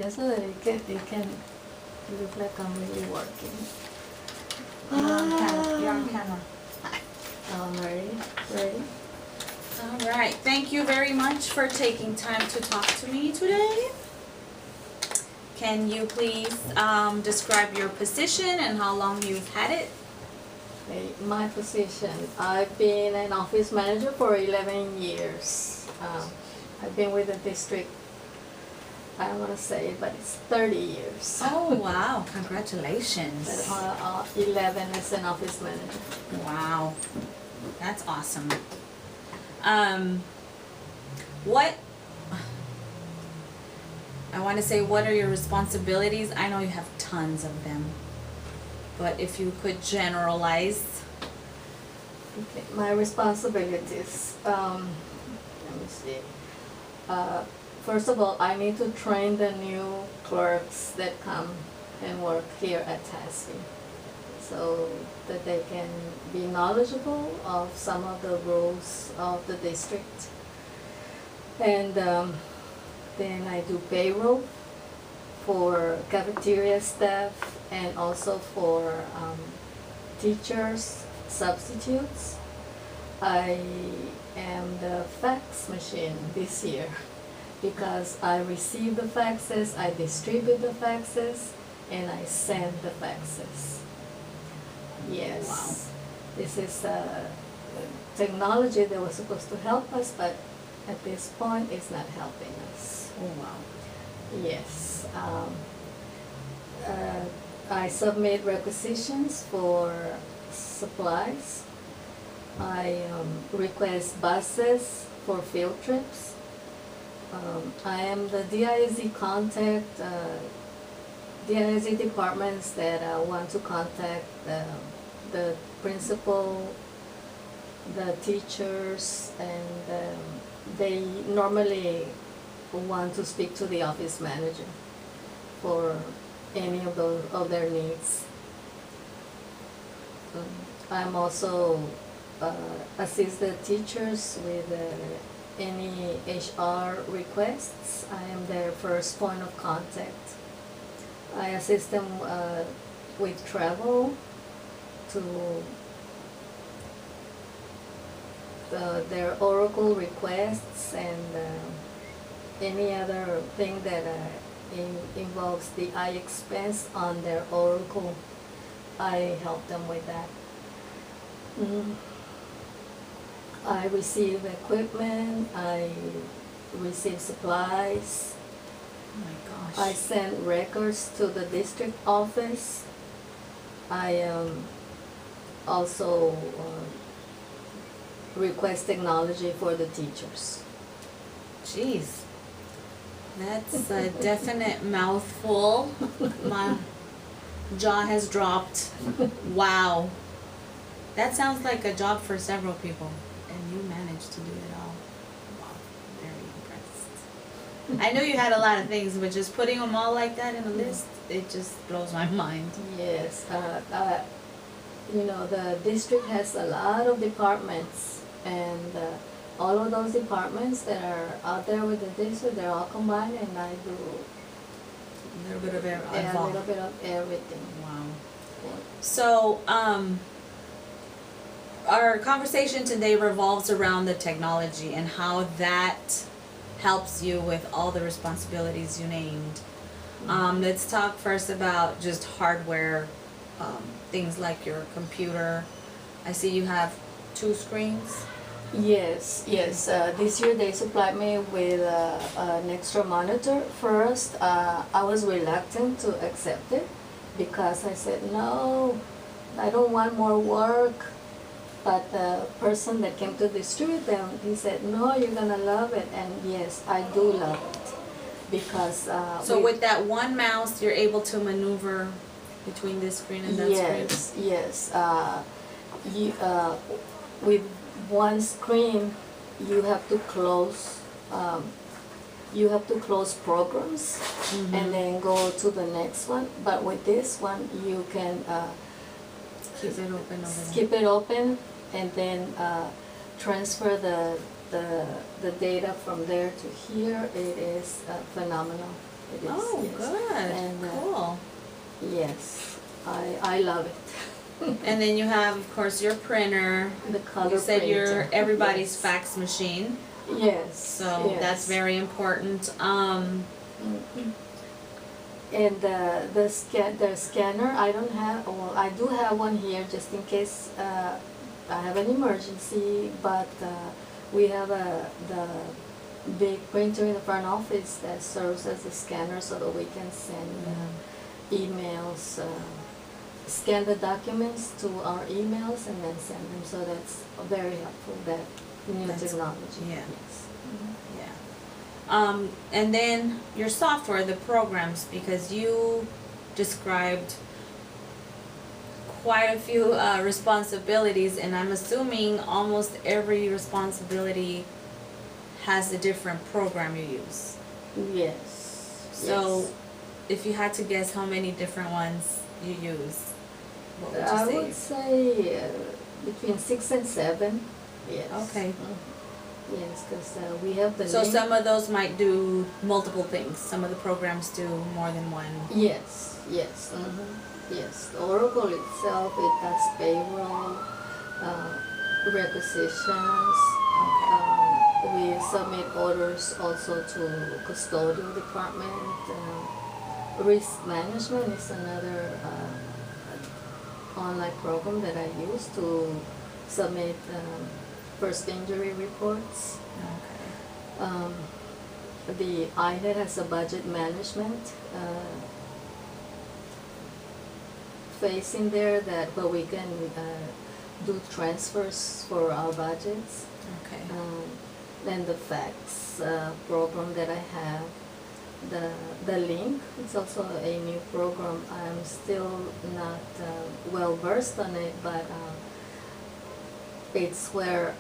just so that it can look like I'm really working. You're on camera. I'm ready. Ready? All right. Thank you very much for taking time to talk to me today. Can you please describe your position and how long you've had it? Okay, my position, I've been an office manager for 11 years. I've been with the district, I don't want to say it, but it's 30 years. Oh, wow. Congratulations. But 11 as an office manager. Wow. That's awesome. What, I want to say, what are your responsibilities? I know you have tons of them, but if you could generalize. Okay, my responsibilities, let me see. First of all, I need to train the new clerks that come and work here at TASB, so that they can be knowledgeable of some of the rules of the district. And then I do payroll for cafeteria staff and also for teachers, substitutes. I am the fax machine this year because I receive the faxes, I distribute the faxes, and I send the faxes. Yes. Wow. This is technology that was supposed to help us, but at this point it's not helping us. Oh, wow. Yes. I submit requisitions for supplies. I request buses for field trips. I am the DISD contact, DISD departments that want to contact the principal, the teachers, and they normally want to speak to the office manager for any of those of their needs. I'm also assist the teachers with any HR requests. I am their first point of contact. I assist them with travel to their Oracle requests and any other thing that involves the iExpense on their Oracle. I help them with that. I receive equipment, I receive supplies, Oh my gosh. I send records to the district office. I also request technology for the teachers. Jeez. That's a definite mouthful. My jaw has dropped. Wow. That sounds like a job for several people, and you managed to do it all. Wow. Very impressed. I know you had a lot of things, but just putting them all like that in a list, it just blows my mind. Yes, you know, the district has a lot of departments, and all of those departments that are out there with the district, they're all combined, and I do A little bit of a little bit of everything. Wow. So, our conversation today revolves around the technology and how that helps you with all the responsibilities you named. Let's talk first about just hardware, things like your computer. I see you have 2 screens. Yes, yes. This year they supplied me with an extra monitor. First, I was reluctant to accept it because I said, no, I don't want more work. But the person that came to distribute them, he said, no, you're going to love it. And yes, I do love it because... So with that one mouse, you're able to maneuver between this screen and that screen? Yes. With one screen, you have to close programs and then go to the next one. But with this one, you can Keep it open over there. keep it open and then transfer the data from there to here. It is phenomenal. It is, Oh, yes. good. And, Cool. Yes, I love it. And then you have, of course, your printer. The color You said printer. your everybody's Yes. fax machine, Yes. so yes. that's very important. Mhm. And the scanner, I don't have, well, I do have one here just in case I have an emergency, but we have the big printer in the front office that serves as a scanner so that we can send emails, scan the documents to our emails and then send them, so that's very helpful, that new That's- technology. yeah. Yes. Mhm. Yeah. And then your software, the programs, because you described quite a few responsibilities, and I'm assuming almost every responsibility has a different program you use. Yes. So, yes. if you had to guess how many different ones you use, what would you I say? would say between 6 and 7. Yes. Okay. Mhm. Yes, because we have the So link. some of those might do multiple things. Some of the programs do more than one. Yes, yes, yes. Oracle itself, it does payroll, requisitions. We submit orders also to custodial department. Risk management is another online program that I use to submit first injury reports. Okay. The INET has a budget management phase in there where we can do transfers for our budgets. Okay. Then the fax program that I have, the link, it's also a new program. I'm still not well versed on it, but it's where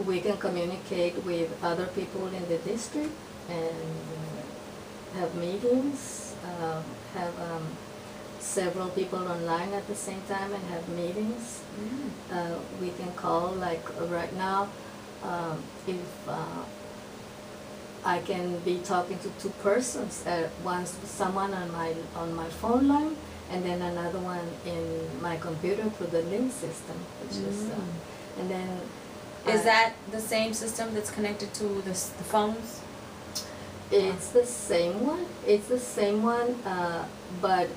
we can communicate with other people in the district and have meetings, have several people online at the same time and have meetings. We can call, like right now, if I can be talking to two persons at once, someone on my phone line and then another one in my computer through the link system, which is and then Is that the same system that's connected to the phones? it's the same one. It's the same one, but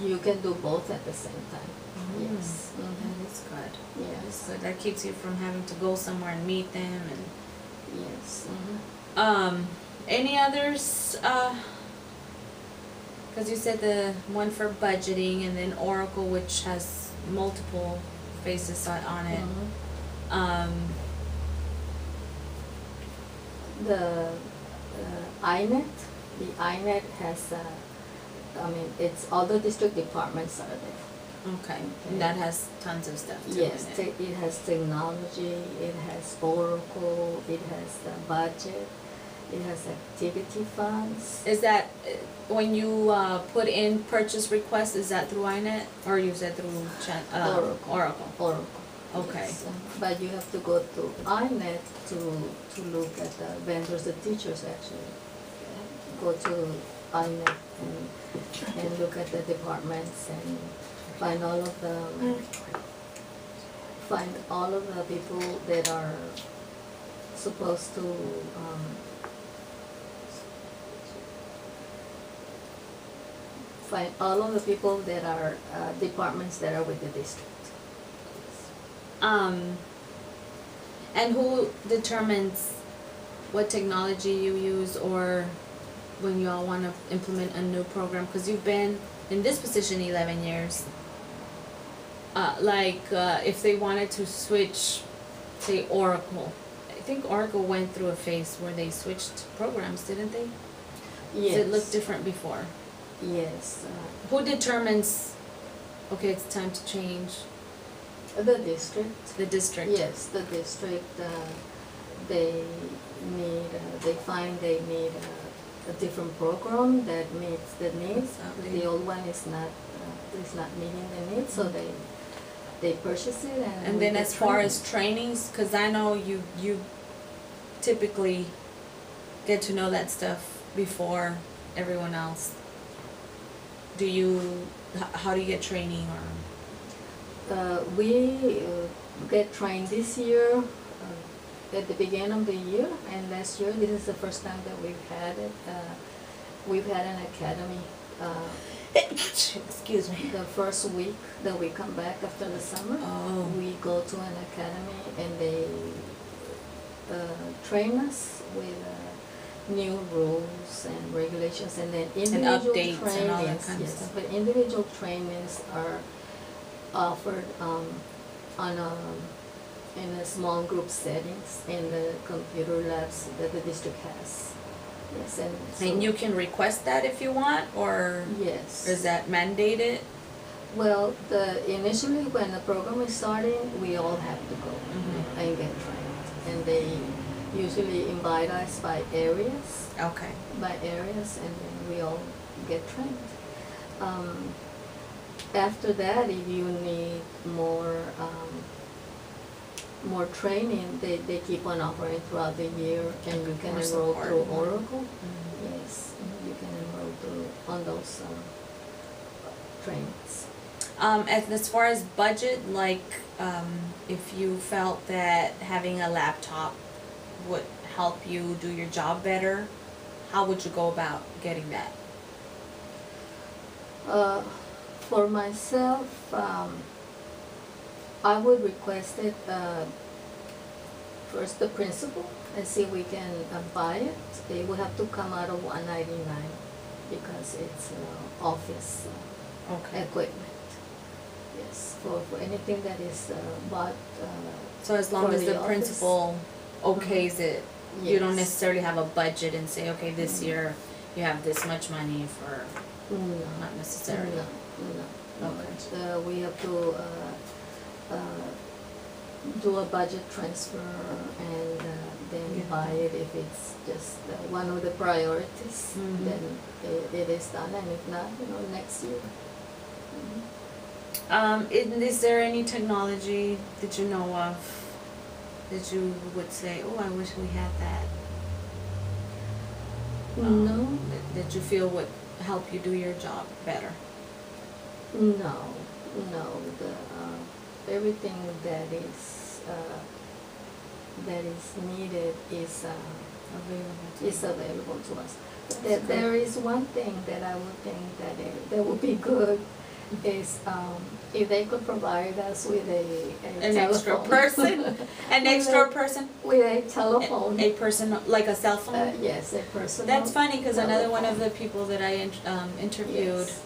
you can do both at the same time. Yes. That is good. Yes. So that keeps you from having to go somewhere and meet them and. Yes. Any others? Because you said the one for budgeting and then Oracle, which has multiple faces on it. The INET, the INET has, it's all the district departments are there. Okay. And that has tons of stuff too Yes, in it. it has technology, it has Oracle, it has the budget, it has activity funds. Is that when you put in purchase requests? Is that through INET or you said through Oracle? Oracle. Okay. Yes. But you have to go to INET to look at the vendors, the teachers actually. Go to INET and look at the departments and find all of the people that are supposed to find all of the people that are departments that are with the district. And who determines what technology you use or when you all want to implement a new program? Because you've been in this position 11 years. If they wanted to switch, say, Oracle. I think Oracle went through a phase where they switched programs, didn't they? Yes. Did it look different before? Yes. Who determines, okay, it's time to change? The district. The district? Yes, the district. They find they need a different program that meets the needs. The old one is not meeting the needs, so they purchase it And then as far as trainings, because I know you typically get to know that stuff before everyone else? How do you get training or? We get trained this year at the beginning of the year, and last year this is the first time that we've had it. We've had an academy. Excuse me. The first week that we come back after the summer, Oh. we go to an academy and they train us with new rules and regulations, and then individual updates trainings. and all that kind of Yes, stuff. but individual trainings are offered in a small group settings in the computer labs that the district has. Yes, and so, And you can request that if you want, or yes. is that mandated? Well, initially when the program is starting, we all have to go Mhm. and get trained, and they usually invite us by areas, Okay. and then we all get trained. After that, if you need more training, they keep on offering throughout the year, and you can More enroll support. through Oracle. Mhm. Yes, you can enroll on those trainings. As far as budget, like, if you felt that having a laptop would help you do your job better, how would you go about getting that? For myself, I would request it first the principal and see if we can buy it. It will have to come out of 199 because it's office equipment. Yes, for anything that is bought. So as long for as the office. principal okays it, you don't Yes. necessarily have a budget and say, okay, this Mhm. year you have this much money for, No. not necessarily. No. Okay. We have to do a budget transfer and then Yeah. buy it if it's just one of the priorities. Mhm. Then it is done, and if not, next year. Mhm. Is there any technology that you know of that you would say, oh, I wish we had that? No, That you feel would help you do your job better? no. Everything that is needed is available to us. There is one thing that I would think that would be good is if they could provide us with An extra telephone. person? An extra person? With a telephone. A person, like a cell phone? Yes, a personal. That's funny, because another one of telephone. the people that I interviewed, Yes.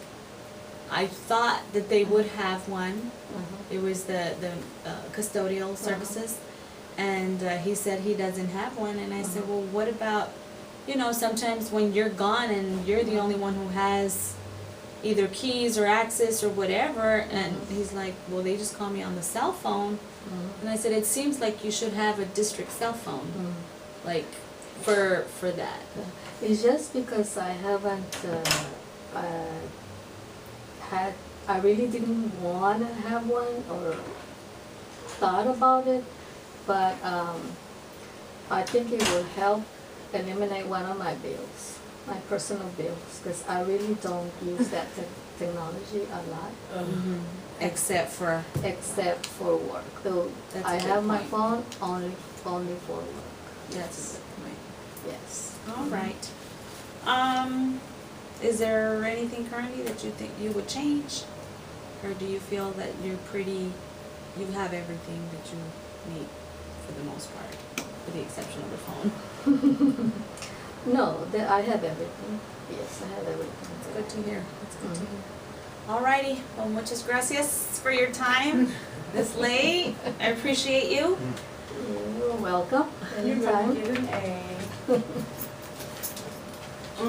I thought that they would have one. Uh-huh. It was the custodial services, and he said he doesn't have one, and I said, well, what about, sometimes when you're gone and you're the only one who has either keys or access or whatever, and he's like, well, they just call me on the cell phone, and I said, it seems like you should have a district cell phone, like, for that. It's just because I haven't I really didn't want to have one or thought about it, but I think it will help eliminate one of my bills, my personal bills, because I really don't use that technology a lot, Except for, except for work. Though That's a I good have my point. phone only for work. that's a good point. Yes. All right. Is there anything currently that you think you would change? Or do you feel that you have everything that you need for the most part, with the exception of the phone? No, I have everything. Yes, I have everything. That's good to hear. That's good to hear. Alrighty, well, muchas gracias for your time this late. I appreciate you. You're welcome. Anytime. You're gonna get an A.